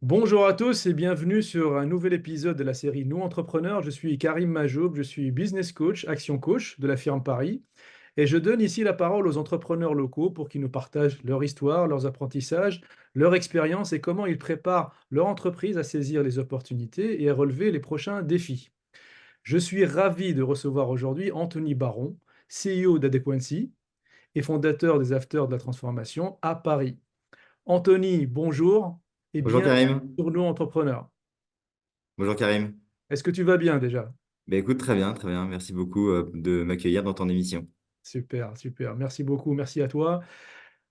Bonjour à tous et bienvenue sur un nouvel épisode de la série Nous Entrepreneurs. Je suis Karim Majoub, je suis business coach, action coach de la firme Paris et je donne ici la parole aux entrepreneurs locaux pour qu'ils nous partagent leur histoire, leurs apprentissages, leur expérience et comment ils préparent leur entreprise à saisir les opportunités et à relever les prochains défis. Je suis ravi de recevoir aujourd'hui Anthony Baron, CEO d'Adequancy et fondateur des Afters de la Transformation à Paris. Anthony, bonjour et Bonjour bienvenue Karim. sur Nous Entrepreneurs. Bonjour Karim. Est-ce que tu vas bien déjà? Ben écoute, très bien, très bien. Merci beaucoup de m'accueillir dans ton émission. Super, super. Merci beaucoup, merci à toi.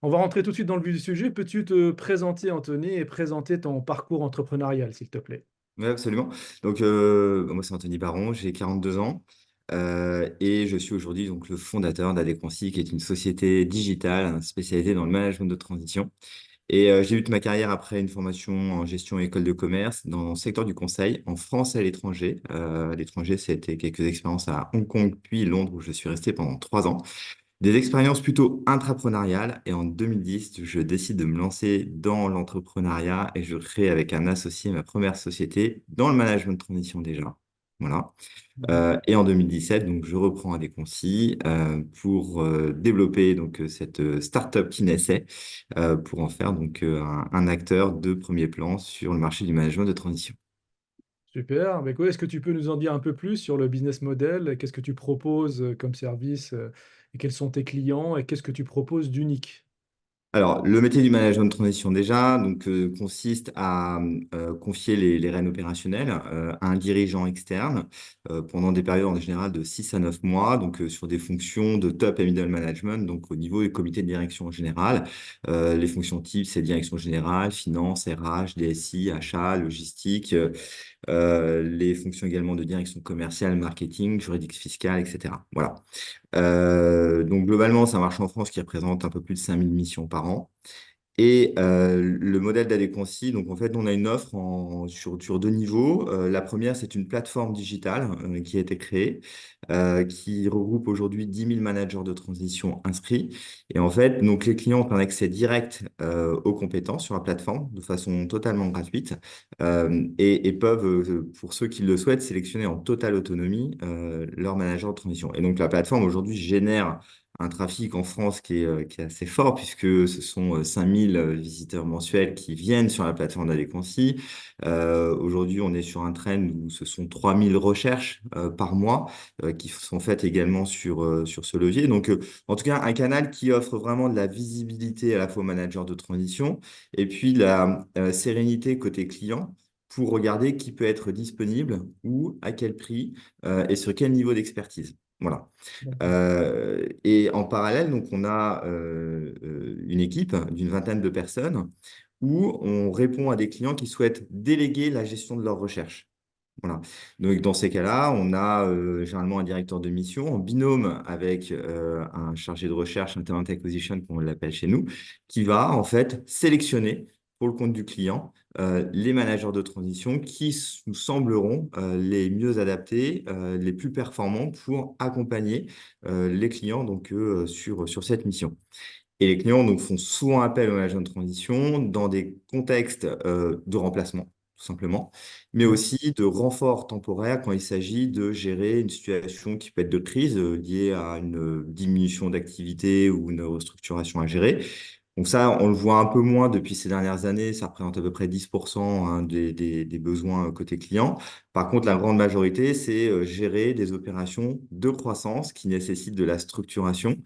On va rentrer tout de suite dans le vif du sujet. Peux-tu te présenter, Anthony, et présenter ton parcours entrepreneurial, s'il te plaît? Oui, absolument. Donc, moi, c'est Anthony Baron, j'ai 42 ans et je suis aujourd'hui donc le fondateur d'Adequancy, qui est une société digitale spécialisée dans le management de transition. Et j'ai eu toute ma carrière après une formation en gestion école de commerce dans le secteur du conseil en France et à l'étranger. À l'étranger, c'était quelques expériences à Hong Kong puis Londres où je suis resté pendant 3 ans. Des expériences plutôt intrapreneuriales et en 2010, je décide de me lancer dans l'entrepreneuriat et je crée avec un associé ma première société dans le management de transition déjà. Voilà. Mhm. Et en 2017, donc, je reprends Adéconci pour développer donc, cette start-up qui naissait pour en faire donc, un acteur de premier plan sur le marché du management de transition. Super. Bah, écoute, est-ce que tu peux nous en dire un peu plus sur le business model? Qu'est-ce que tu proposes comme service et quels sont tes clients et qu'est-ce que tu proposes d'unique? Alors, le métier du management de transition déjà donc, consiste à confier les rênes opérationnelles à un dirigeant externe pendant des périodes en général de 6 à 9 mois, donc sur des fonctions de top et middle management, donc au niveau du comité de direction en général. Les fonctions types, c'est direction générale, finance, RH, DSI, achat, logistique, les fonctions également de direction commerciale, marketing, juridique fiscale, etc. Voilà. Donc globalement, c'est un marché en France qui représente un peu plus de 5000 missions par an. Et le modèle d'Adéquancy, donc en fait, on a une offre sur deux niveaux. La première, c'est une plateforme digitale qui a été créée, qui regroupe aujourd'hui 10 000 managers de transition inscrits. Et en fait, donc les clients ont un accès direct aux compétences sur la plateforme de façon totalement gratuite et peuvent, pour ceux qui le souhaitent, sélectionner en totale autonomie leur manager de transition. Et donc la plateforme aujourd'hui génère un trafic en France qui est assez fort, puisque ce sont 5000 visiteurs mensuels qui viennent sur la plateforme d'Adéquancy. Aujourd'hui, on est sur un trend où ce sont 3000 recherches par mois qui sont faites également sur ce levier. Donc, en tout cas, un canal qui offre vraiment de la visibilité à la fois aux managers de transition et puis de la sérénité côté client pour regarder qui peut être disponible, où, à quel prix et sur quel niveau d'expertise. Voilà. D'accord. Et en parallèle, donc, on a une équipe d'une vingtaine de personnes où on répond à des clients qui souhaitent déléguer la gestion de leurs recherches. Voilà. Donc, dans ces cas-là, on a généralement un directeur de mission en binôme avec un chargé de recherche, un talent acquisition, comme on l'appelle chez nous, qui va en fait sélectionner pour le compte du client les managers de transition qui nous sembleront les mieux adaptés, les plus performants pour accompagner les clients donc, sur cette mission. Et les clients donc, font souvent appel au management de transition dans des contextes de remplacement, tout simplement, mais aussi de renfort temporaire quand il s'agit de gérer une situation qui peut être de crise liée à une diminution d'activité ou une restructuration à gérer. Donc ça, on le voit un peu moins depuis ces dernières années, ça représente à peu près 10% hein, des besoins côté client. Par contre, la grande majorité, c'est gérer des opérations de croissance qui nécessitent de la structuration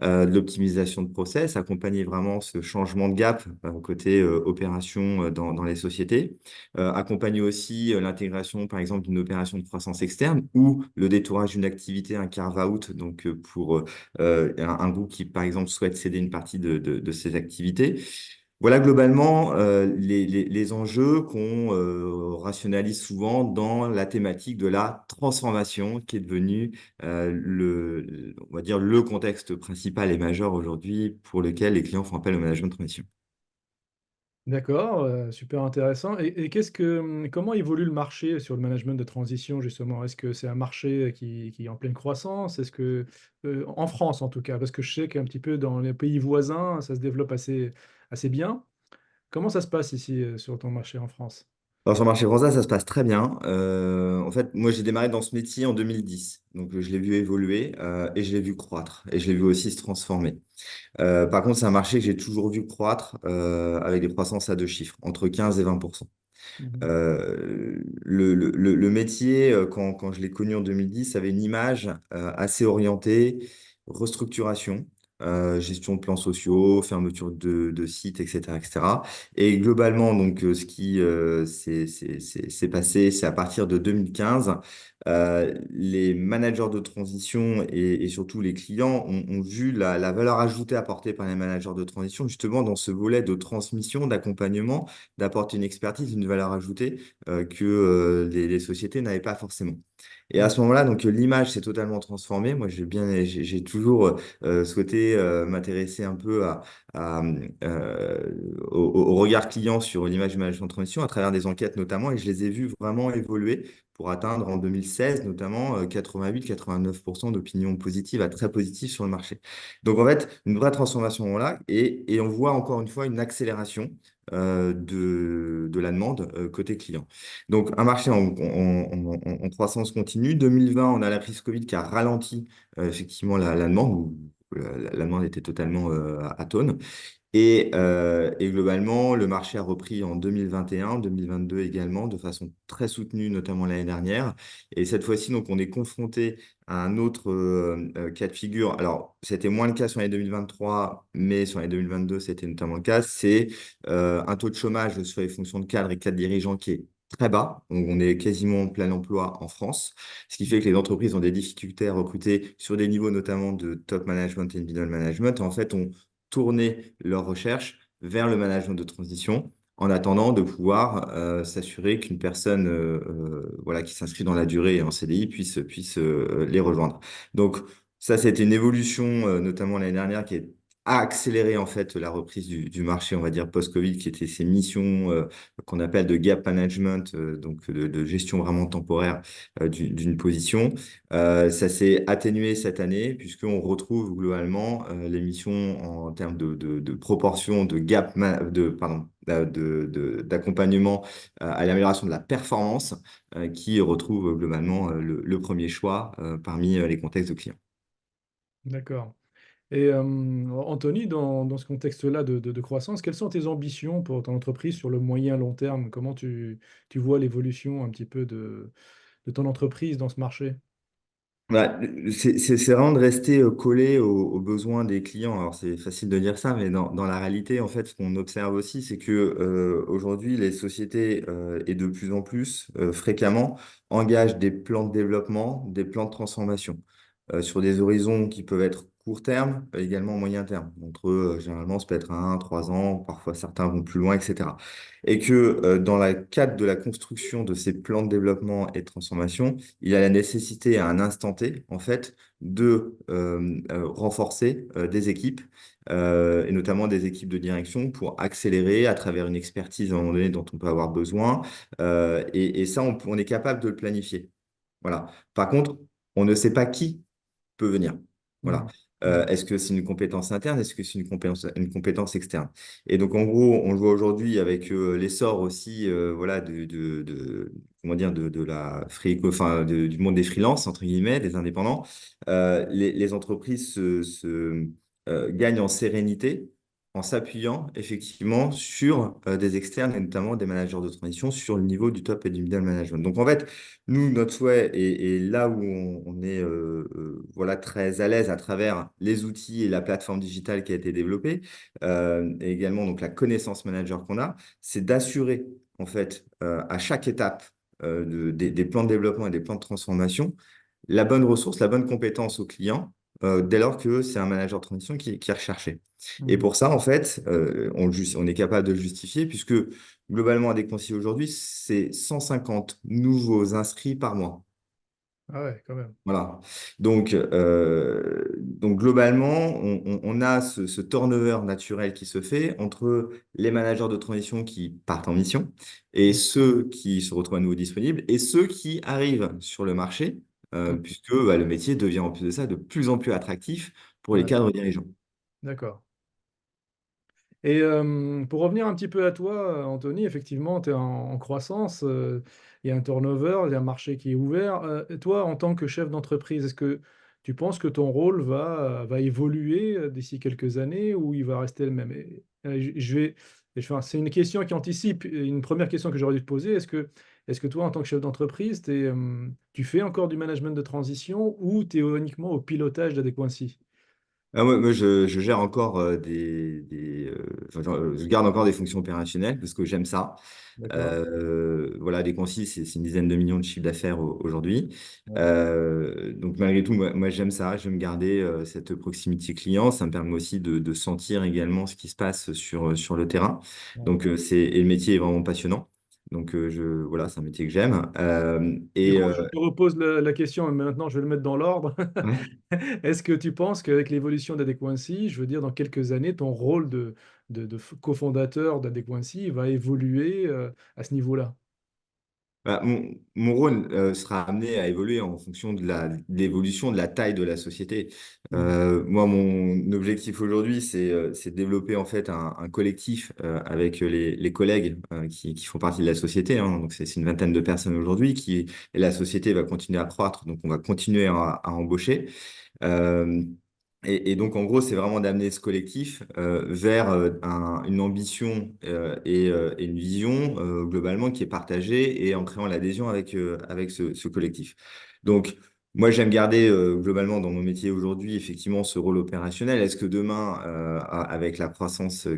de l'optimisation de process, accompagner vraiment ce changement de gap côté opération dans les sociétés, accompagner aussi l'intégration, par exemple, d'une opération de croissance externe ou le détourage d'une activité, un carve-out, donc pour un groupe qui, par exemple, souhaite céder une partie de ses activités. Voilà globalement les enjeux qu'on rationalise souvent dans la thématique de la transformation qui est devenue on va dire le contexte principal et majeur aujourd'hui pour lequel les clients font appel au management de transition. D'accord, super intéressant et comment évolue le marché sur le management de transition justement? Est-ce que c'est un marché qui est en pleine croissance? Est-ce que, en France en tout cas, parce que je sais qu'un petit peu dans les pays voisins, ça se développe assez bien. Comment ça se passe ici sur ton marché en France? Alors, sur le marché français, ça se passe très bien. En fait, moi, j'ai démarré dans ce métier en 2010. Donc, je l'ai vu évoluer et je l'ai vu croître. Et je l'ai vu aussi se transformer. Par contre, c'est un marché que j'ai toujours vu croître avec des croissances à deux chiffres, entre 15 et 20%. Mhm. Le métier, quand je l'ai connu en 2010, avait une image assez orientée restructuration, gestion de plans sociaux, fermeture de sites, etc., etc. Et globalement, donc, ce qui s'est passé, c'est à partir de 2015, les managers de transition et surtout les clients ont vu la valeur ajoutée apportée par les managers de transition, justement dans ce volet de transmission, d'accompagnement, d'apporter une expertise, une valeur ajoutée que les sociétés n'avaient pas forcément. Et à Mhm. ce moment-là, donc l'image s'est totalement transformée. Moi, j'ai toujours souhaité m'intéresser un peu à, au regard client sur l'image du management de transition à travers des enquêtes notamment, et je les ai vus vraiment évoluer pour atteindre en 2016 notamment 88-89% d'opinions positives à très positives sur le marché. Donc en fait, une vraie transformation là, et on voit encore une fois une accélération de la demande côté client. Donc, un marché en croissance continue. 2020, on a la crise Covid qui a ralenti effectivement la demande, où la demande était totalement atone. Et globalement, le marché a repris en 2021, 2022 également, de façon très soutenue, notamment l'année dernière. Et cette fois-ci, donc, on est confronté à un autre cas de figure. Alors, c'était moins le cas sur l'année 2023, mais sur l'année 2022, c'était notamment le cas. C'est un taux de chômage sur les fonctions de cadre et cadre dirigeant qui est très bas. Donc, on est quasiment en plein emploi en France, ce qui fait que les entreprises ont des difficultés à recruter sur des niveaux notamment de top management et de middle management. En fait, on tourner leurs recherches vers le management de transition en attendant de pouvoir s'assurer qu'une personne voilà, qui s'inscrit dans la durée en CDI puisse les rejoindre. Donc, ça, c'était une évolution, notamment l'année dernière, a accéléré en fait la reprise du marché, on va dire post-Covid, qui était ces missions qu'on appelle de gap management, donc de gestion vraiment temporaire d'une position. Ça s'est atténué cette année puisqu'on retrouve globalement les missions en termes de proportion de gap, pardon, d'accompagnement à l'amélioration de la performance qui retrouve globalement le premier choix parmi les contextes de clients. D'accord. Et Anthony, dans ce contexte-là de croissance, quelles sont tes ambitions pour ton entreprise sur le moyen long terme? Comment tu vois l'évolution un petit peu de ton entreprise dans ce marché? Bah, c'est vraiment de rester collé aux besoins des clients. Alors, c'est facile de dire ça, mais dans la réalité, en fait, ce qu'on observe aussi, c'est que aujourd'hui, les sociétés, et de plus en plus, fréquemment, engagent des plans de développement, des plans de transformation sur des horizons qui peuvent être court terme, également moyen terme. Entre eux, généralement, ça peut être 1, 3 ans, parfois certains vont plus loin, etc. Et que dans le cadre de la construction de ces plans de développement et de transformation, il y a la nécessité à un instant T, en fait, de renforcer des équipes, et notamment des équipes de direction pour accélérer à travers une expertise à un moment donné dont on peut avoir besoin. Et ça, on est capable de le planifier. Voilà. Par contre, on ne sait pas qui peut venir. Voilà. Mhm. Mhm. Est-ce que c'est une compétence interne? Est-ce que c'est une compétence externe? Et donc, en gros, on le voit aujourd'hui avec l'essor aussi voilà, comment dire, de la enfin, du monde des freelances, entre guillemets, des indépendants. Les entreprises gagnent en sérénité en s'appuyant effectivement sur des externes et notamment des managers de transition sur le niveau du top et du middle management. Donc, en fait, nous, notre souhait, et là où on est voilà, très à l'aise à travers les outils et la plateforme digitale qui a été développée, et également donc, la connaissance manager qu'on a, c'est d'assurer en fait à chaque étape des plans de développement et des plans de transformation la bonne ressource, la bonne compétence au client, dès lors que c'est un manager de transition qui est recherché. Et Mhm. pour ça, en fait, on est capable de le justifier puisque globalement, à Conseil aujourd'hui, c'est 150 nouveaux inscrits par mois. Ah ouais, quand même. Voilà. Donc globalement, on a ce turnover naturel qui se fait entre les managers de transition qui partent en mission et Mhm. ceux qui se retrouvent à nouveau disponibles et ceux qui arrivent sur le marché, Mhm. puisque bah, le métier devient en plus de ça de plus en plus attractif pour les Ouais, cadres dirigeants. d'accord. Et pour revenir un petit peu à toi, Anthony, effectivement, tu es en croissance, il y a un turnover, il y a un marché qui est ouvert. Et toi, en tant que chef d'entreprise, est-ce que tu penses que ton rôle va évoluer d'ici quelques années ou il va rester le même? Enfin, c'est une question qui anticipe une première question que j'aurais dû te poser. Est-ce que toi, en tant que chef d'entreprise, tu fais encore du management de transition ou tu es uniquement au pilotage d'Adequancy? Ah, moi, je gère encore je garde encore des fonctions opérationnelles parce que j'aime ça. D'accord? Voilà, des concis, c'est une dizaine de millions de chiffres d'affaires aujourd'hui. Ouais. Donc malgré tout, moi, j'aime ça, j'aime garder cette proximité client. Ça me permet aussi de sentir également ce qui se passe sur le terrain. Ouais. Donc et le métier est vraiment passionnant. Donc voilà, c'est un métier que j'aime. Du coup, je te repose la question, mais maintenant je vais le mettre dans l'ordre. Ouais. Est-ce que tu penses qu'avec l'évolution d'Adequancy, je veux dire, dans quelques années, ton rôle de cofondateur d'Adequancy va évoluer à ce niveau-là? Bah, mon rôle sera amené à évoluer en fonction de l'évolution de la taille de la société. Mhm. Moi, mon objectif aujourd'hui, c'est de développer en fait un collectif avec les collègues qui font partie de la société, hein. Donc, c'est une vingtaine de personnes aujourd'hui et la société va continuer à croître. Donc, on va continuer à embaucher. Euh, et donc, en gros, c'est vraiment d'amener ce collectif vers une ambition et une vision globalement qui est partagée et en créant l'adhésion avec ce collectif. Donc, moi, j'aime garder globalement dans mon métier aujourd'hui, effectivement, ce rôle opérationnel. Est-ce que demain, avec la croissance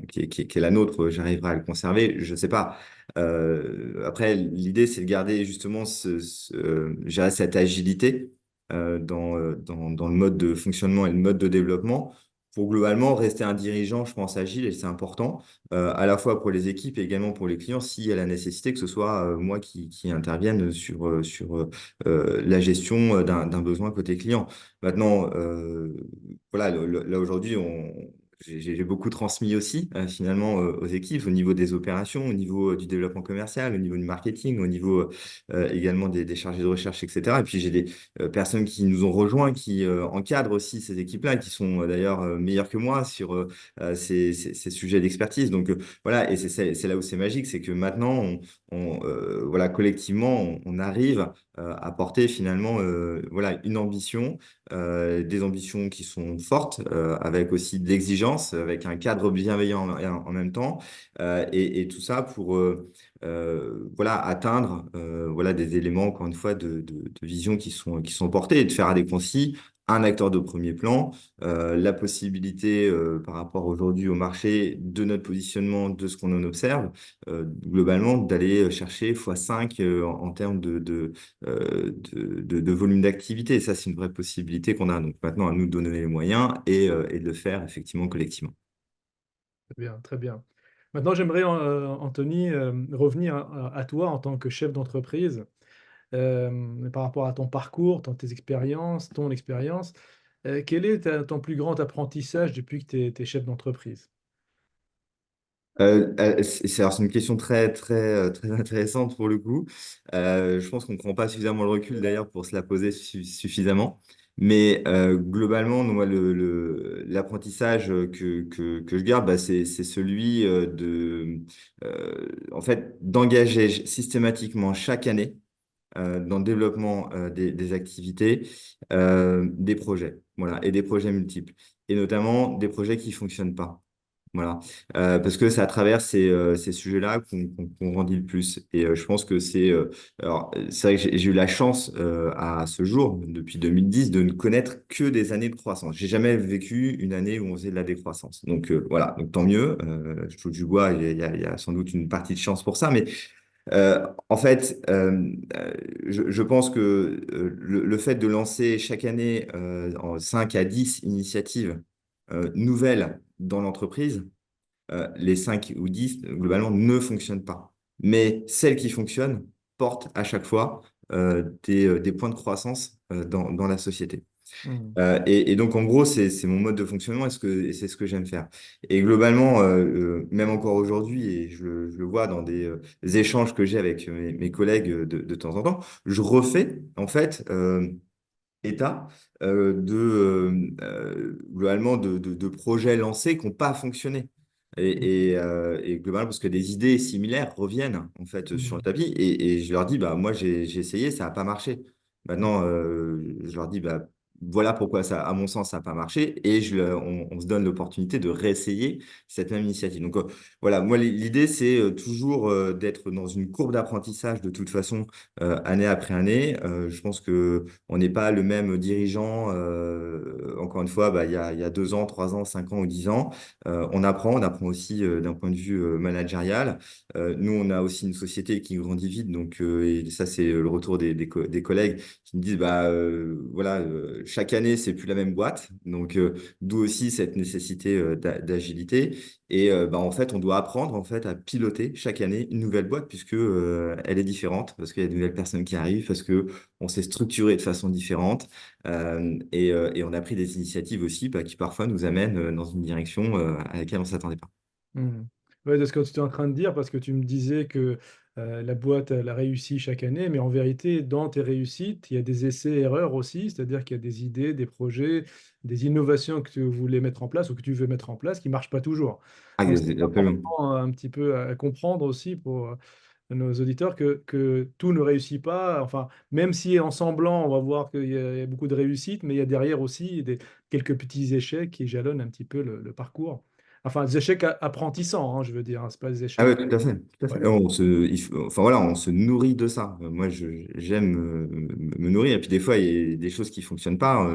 qui est la nôtre, j'arriverai à le conserver? Je ne sais pas. Après, l'idée, c'est de garder justement je dirais cette agilité dans le mode de fonctionnement et le mode de développement pour globalement rester un dirigeant, je pense, agile, et c'est important, à la fois pour les équipes et également pour les clients, s'il y a la nécessité que ce soit moi qui intervienne sur la gestion d'un besoin côté client. Maintenant, voilà, là aujourd'hui, j'ai beaucoup transmis aussi finalement aux équipes au niveau des opérations, au niveau du développement commercial, au niveau du marketing, au niveau également des chargés de recherche, etc. Et puis j'ai des personnes qui nous ont rejoints, qui encadrent aussi ces équipes-là, qui sont d'ailleurs meilleures que moi sur ces sujets d'expertise. Donc voilà, et c'est là où c'est magique, c'est que maintenant, voilà, collectivement, on arrive à porter finalement voilà, une ambition, des ambitions qui sont fortes, avec aussi de l'exigence, avec un cadre bienveillant en même temps, et tout ça pour voilà, atteindre voilà, des éléments, encore une fois, de vision qui sont portés et de faire à des concis un acteur de premier plan, la possibilité par rapport aujourd'hui au marché, de notre positionnement, de ce qu'on en observe, globalement, d'aller chercher x5 en termes de volume d'activité. Et ça, c'est une vraie possibilité qu'on a. Donc maintenant, à nous de donner les moyens et de le faire effectivement collectivement. Très bien, très bien. Maintenant, j'aimerais, Anthony, revenir à toi en tant que chef d'entreprise, par rapport à ton parcours, tes expériences, ton expérience. Quel est ton plus grand apprentissage depuis que tu es chef d'entreprise? Alors, c'est une question très, très, très intéressante pour le coup. Je pense qu'on ne prend pas suffisamment le recul d'ailleurs pour se la poser suffisamment. Mais globalement, moi, l'apprentissage que je garde, bah, c'est celui en fait, d'engager systématiquement chaque année dans le développement des activités, des projets, voilà, et des projets multiples, et notamment des projets qui ne fonctionnent pas. Voilà. Parce que c'est à travers ces sujets-là qu'on grandit le plus. Et je pense que c'est vrai que j'ai eu la chance à ce jour, depuis 2010, de ne connaître que des années de croissance. J'ai jamais vécu une année où on faisait de la décroissance. Donc voilà, donc tant mieux. Je touche du bois, il y a sans doute une partie de chance pour ça. Mais en fait, je pense que le fait de lancer chaque année en 5 à 10 initiatives nouvelles dans l'entreprise, les 5 ou 10 globalement, ne fonctionnent pas. Mais celles qui fonctionnent portent à chaque fois des points de croissance dans la société. Hmm. Et donc, en gros, c'est mon mode de fonctionnement et c'est ce que j'aime faire. Et globalement, même encore aujourd'hui, et je le vois dans des échanges que j'ai avec mes collègues de temps en temps, je refais, en fait, état globalement de projets lancés qui n'ont pas fonctionné. Et globalement, parce que des idées similaires reviennent en fait sur le Mhm. tapis. Et je leur dis, bah, moi, j'ai essayé, ça n'a pas marché. Maintenant, je leur dis, bah, voilà pourquoi ça, à mon sens, ça n'a pas marché. Et on se donne l'opportunité de réessayer cette même initiative. Donc, voilà, moi, l'idée, c'est toujours d'être dans une courbe d'apprentissage de toute façon, année après année. Je pense que on n'est pas le même dirigeant, encore une fois, bah, il y a 2 ans, 3 ans, 5 ans ou 10 ans. On apprend aussi d'un point de vue managérial. Nous, on a aussi une société qui grandit vite, donc et ça, c'est le retour des collègues qui me disent, bah voilà, chaque année, c'est plus la même boîte, donc d'où aussi cette nécessité d'agilité. Et bah, en fait, on doit apprendre en fait à piloter chaque année une nouvelle boîte puisque elle est différente, parce qu'il y a de nouvelles personnes qui arrivent, parce que on s'est structuré de façon différente. Et on a pris des initiatives aussi bah, qui parfois nous amènent dans une direction à laquelle on ne s'attendait pas. Mhm. Ouais, de ce que tu es en train de dire, parce que tu me disais que la boîte, elle a réussi chaque année, mais en vérité, dans tes réussites, il y a des essais-erreurs aussi, c'est-à-dire qu'il y a des idées, des projets, des innovations que tu voulais mettre en place ou que tu veux mettre en place qui ne marchent pas toujours. Ah, Donc, c'est absolument. important un petit peu à comprendre aussi pour nos auditeurs que tout ne réussit pas. Enfin, même si en semblant, on va voir qu'il y a beaucoup de réussites, mais il y a derrière aussi quelques petits échecs qui jalonnent un petit peu le parcours. Enfin, des échecs apprentissants, hein, je veux dire, hein, c'est pas des Ah échecs. ouais, tout à fait, tout à Ouais. fait. Enfin voilà, on se nourrit de ça. Moi, j'aime me nourrir. Et puis des fois, il y a des choses qui fonctionnent pas,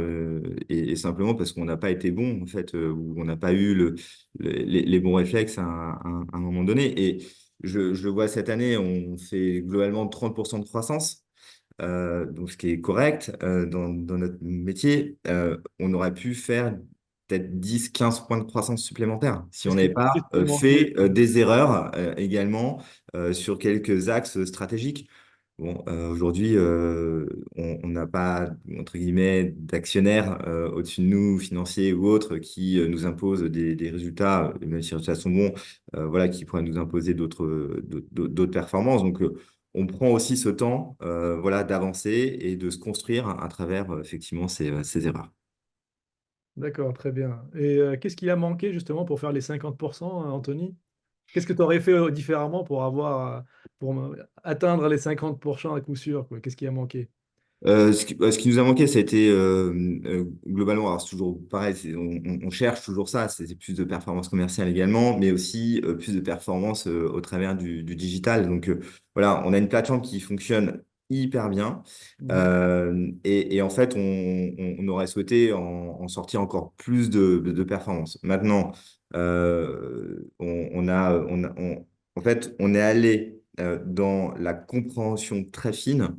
et simplement parce qu'on n'a pas été bon en fait, ou on n'a pas eu les bons réflexes à un moment donné. Et je le vois cette année, on fait globalement 30% de croissance. Donc ce qui est correct dans notre métier. On aurait pu faire peut-être 10-15 points de croissance supplémentaires si on n'avait Qu'est-ce pas qui manquait? fait des erreurs également sur quelques axes stratégiques. Bon, aujourd'hui, on n'a pas, entre guillemets, d'actionnaires au-dessus de nous, financiers ou autres, qui nous imposent des résultats, même si les résultats sont bons, voilà, qui pourraient nous imposer d'autres performances. Donc, on prend aussi ce temps, voilà, d'avancer et de se construire à travers, effectivement, ces erreurs. D'accord, très bien. Et qu'est-ce qui a manqué justement pour faire les 50%, Anthony? Qu'est-ce que tu aurais fait différemment pour atteindre les 50% à coup sûr, quoi? Qu'est-ce qui a manqué? Ce qui nous a manqué, ça a été globalement, alors c'est toujours pareil, on cherche toujours ça, c'est plus de performance commerciale également, mais aussi plus de performance au travers du digital. Donc voilà, on a une plateforme qui fonctionne hyper bien, Mhm. et en fait, on aurait souhaité en sortir encore plus de performance. Maintenant, en fait, on est allé dans la compréhension très fine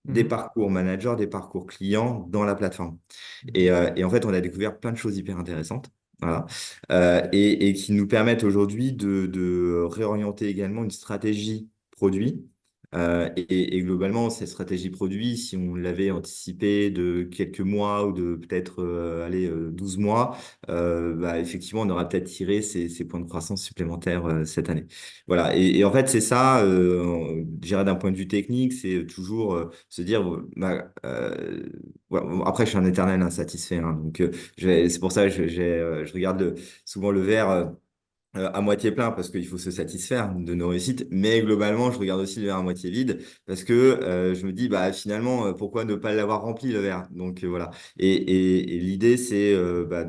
des Mhm. parcours managers, des parcours clients dans la plateforme. Mhm. Et en fait, on a découvert plein de choses hyper intéressantes. Voilà. Et qui nous permettent aujourd'hui de réorienter également une stratégie produit. Et globalement, cette stratégie produit, si on l'avait anticipée de quelques mois ou de peut-être allez, 12 mois, bah, effectivement, on aura peut-être tiré ces points de croissance supplémentaires cette année. Voilà. Et en fait, c'est ça, je dirais d'un point de vue technique, c'est toujours se dire, bah, voilà. Bon, après, je suis un éternel insatisfait, hein, donc c'est pour ça que je regarde souvent le verre à moitié plein parce qu'il faut se satisfaire de nos réussites, mais globalement, je regarde aussi le verre à moitié vide parce que je me dis, bah, finalement, pourquoi ne pas l'avoir rempli le verre? Donc voilà. Et l'idée, c'est bah,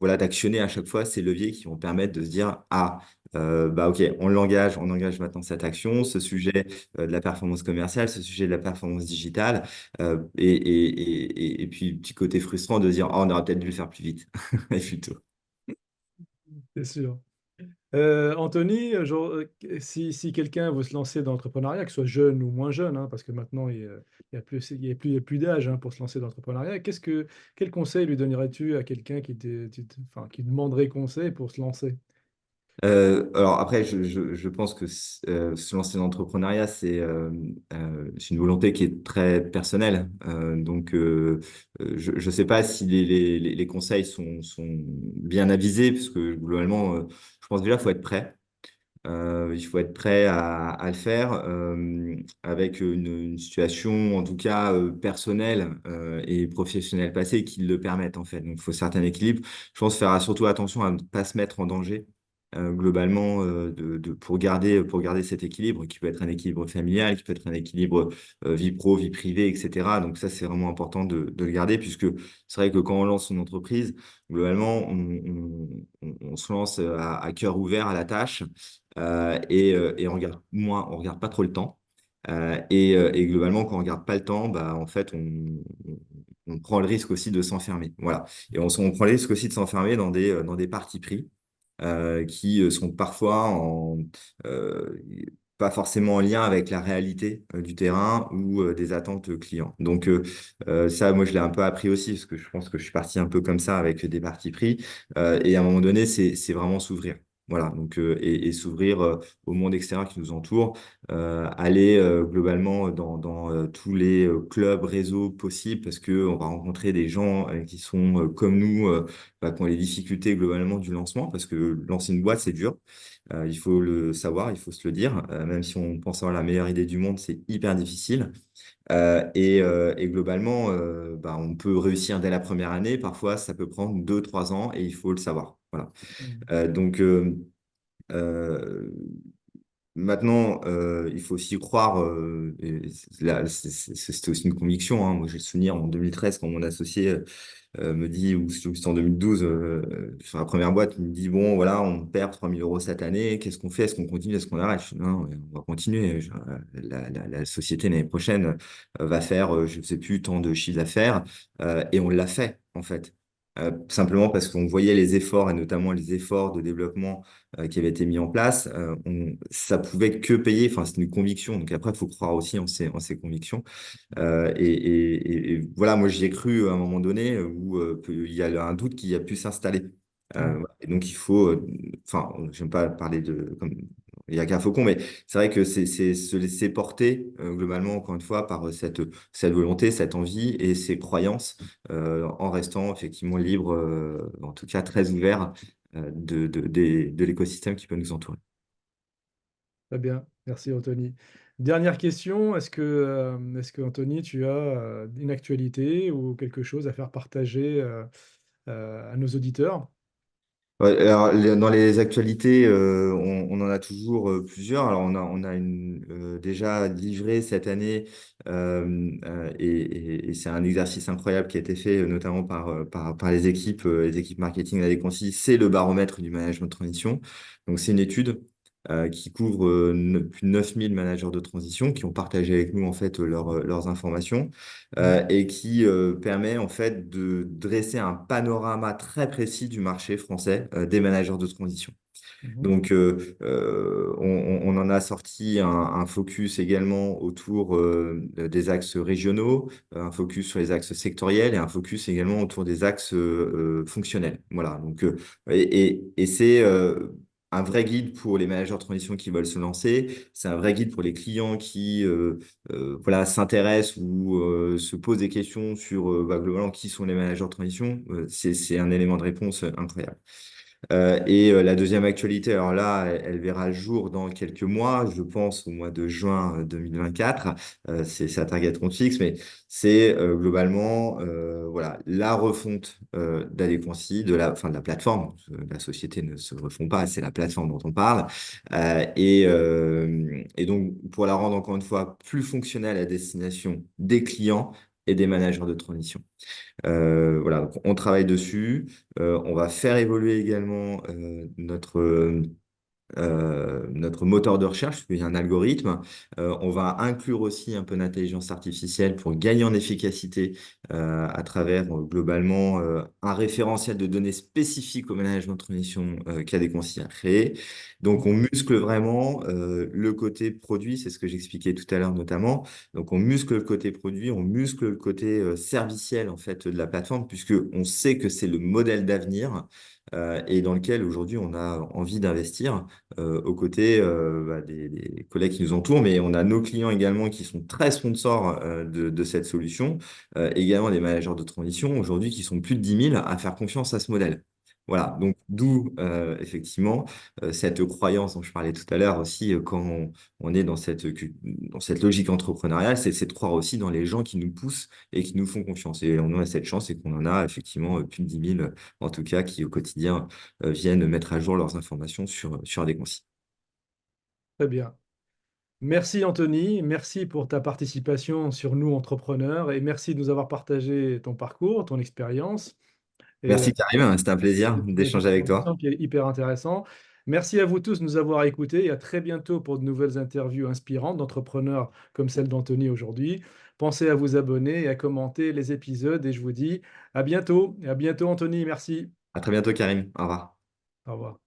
voilà, d'actionner à chaque fois ces leviers qui vont permettre de se dire, ah, bah, ok, on engage maintenant cette action, ce sujet de la performance commerciale, ce sujet de la performance digitale, et puis, petit côté frustrant de se dire, oh, on aurait peut-être dû le faire plus vite, et plus tôt. C'est sûr. Anthony, si quelqu'un veut se lancer dans l'entrepreneuriat, que ce soit jeune ou moins jeune, hein, parce que maintenant il y a plus d'âge, hein, pour se lancer dans l'entrepreneuriat, quel conseil lui donnerais-tu à quelqu'un enfin, qui demanderait conseil pour se lancer? Alors après, je pense que se lancer dans l'entrepreneuriat, c'est une volonté qui est très personnelle. Donc, je ne sais pas si les conseils sont bien avisés, parce que globalement, je pense déjà qu'il faut être prêt. Il faut être prêt à le faire avec une situation, en tout cas personnelle et professionnelle passée, qui le permettent en fait. Donc, il faut un certain équilibre. Je pense faire surtout attention à ne pas se mettre en danger globalement pour garder cet équilibre qui peut être un équilibre familial, qui peut être un équilibre vie pro, vie privée, etc. Donc ça, c'est vraiment important de le garder puisque c'est vrai que quand on lance son entreprise, globalement, on se lance à cœur ouvert à la tâche et on regarde pas trop le temps. Et globalement, quand on regarde pas le temps, bah, en fait, on prend le risque aussi de s'enfermer. Voilà. Et on prend le risque aussi de s'enfermer dans des partis pris qui sont parfois euh, pas forcément en lien avec la réalité du terrain ou des attentes clients. Donc ça, moi, je l'ai un peu appris aussi parce que je pense que je suis parti un peu comme ça avec des partis pris. Et à un moment donné, c'est vraiment s'ouvrir. Voilà, donc, et s'ouvrir au monde extérieur qui nous entoure, aller globalement dans tous les clubs, réseaux possibles, parce qu'on va rencontrer des gens qui sont comme nous, bah, qui ont les difficultés globalement du lancement, parce que lancer une boîte, c'est dur. Il faut le savoir, il faut se le dire. Même si on pense avoir la meilleure idée du monde, c'est hyper difficile. Et globalement, bah, on peut réussir dès la première année. Parfois, ça peut prendre 2, 3 ans et il faut le savoir. Voilà. Mm. Donc, euh, maintenant, il faut aussi croire, et c'était aussi une conviction, hein. Moi, j'ai le souvenir en 2013, quand mon associé me dit, ou c'était en 2012, sur la première boîte, il me dit, bon, voilà, on perd 3 000 € cette année, qu'est-ce qu'on fait? Est-ce qu'on continue? Est-ce qu'on arrête? Je dis, non, on va continuer. La société l'année prochaine va faire, je ne sais plus, tant de chiffre d'affaires, et on l'a fait, en fait. Simplement parce qu'on voyait les efforts, et notamment les efforts de développement qui avaient été mis en place, ça pouvait que payer, enfin, c'est une conviction. Donc après, il faut croire aussi en ses convictions. Et voilà, moi j'y ai cru à un moment donné où il y a un doute qui a pu s'installer. Mm. Voilà. Et donc il faut, enfin, j'aime pas parler de comme il y a qu'un faucon, mais c'est vrai que c'est se laisser porter globalement, encore une fois, par cette volonté, cette envie et ces croyances en restant effectivement libre, en tout cas très ouvert de l'écosystème qui peut nous entourer. Très bien, merci Anthony. Dernière question, est-ce que Anthony, tu as une actualité ou quelque chose à faire partager à nos auditeurs? Ouais, alors, dans les actualités, on en a toujours plusieurs. Alors, on a déjà livré cette année, et c'est un exercice incroyable qui a été fait, notamment par les équipes marketing à Concis. C'est le baromètre du management de transition. Donc, c'est une étude qui couvre plus de 9 000 managers de transition qui ont partagé avec nous en fait leurs informations Mhm. et qui permet en fait de dresser un panorama très précis du marché français des managers de transition. Mhm. Donc, on en a sorti un focus également autour des axes régionaux, un focus sur les axes sectoriels et un focus également autour des axes fonctionnels. Voilà. Donc, et c'est un vrai guide pour les managers de transition qui veulent se lancer. C'est un vrai guide pour les clients qui voilà, s'intéressent ou se posent des questions sur bah, globalement qui sont les managers de transition. C'est un élément de réponse incroyable. La deuxième actualité, alors là, elle verra le jour dans quelques mois, je pense au mois de juin 2024. C'est sa target qu'on fixe, mais c'est globalement voilà, la refonte d'Adéquancy, enfin, de la plateforme. La société ne se refond pas, c'est la plateforme dont on parle. Et donc, pour la rendre encore une fois plus fonctionnelle à destination des clients et des managers de transition. Voilà, donc on travaille dessus. On va faire évoluer également notre moteur de recherche, parce qu'il y a un algorithme. On va inclure aussi un peu d'intelligence artificielle pour gagner en efficacité à travers globalement un référentiel de données spécifiques au management de transition qu'a des conseillers à créer. Donc on muscle vraiment le côté produit, c'est ce que j'expliquais tout à l'heure notamment. Donc on muscle le côté produit, on muscle le côté serviciel en fait de la plateforme, puisque on sait que c'est le modèle d'avenir et dans lequel aujourd'hui on a envie d'investir aux côtés bah, des collègues qui nous entourent, mais on a nos clients également qui sont très sponsors de cette solution, également des managers de transition aujourd'hui qui sont plus de 10 000 à faire confiance à ce modèle. Voilà, donc d'où effectivement cette croyance dont je parlais tout à l'heure aussi, quand on est dans cette logique entrepreneuriale, c'est de croire aussi dans les gens qui nous poussent et qui nous font confiance. Et on a cette chance et qu'on en a effectivement plus de 10 000, en tout cas, qui au quotidien viennent mettre à jour leurs informations sur des consignes. Très bien. Merci Anthony, merci pour ta participation sur Nous Entrepreneurs et merci de nous avoir partagé ton parcours, ton expérience et Merci Karim, hein, c'était un plaisir donné cette d'échanger avec information toi. qui est hyper intéressant. Merci à vous tous de nous avoir écoutés et à très bientôt pour de nouvelles interviews inspirantes d'entrepreneurs comme celle d'Anthony aujourd'hui. Pensez à vous abonner et à commenter les épisodes et je vous dis à bientôt. Et à bientôt Anthony, merci. À très bientôt Karim, au revoir. Au revoir.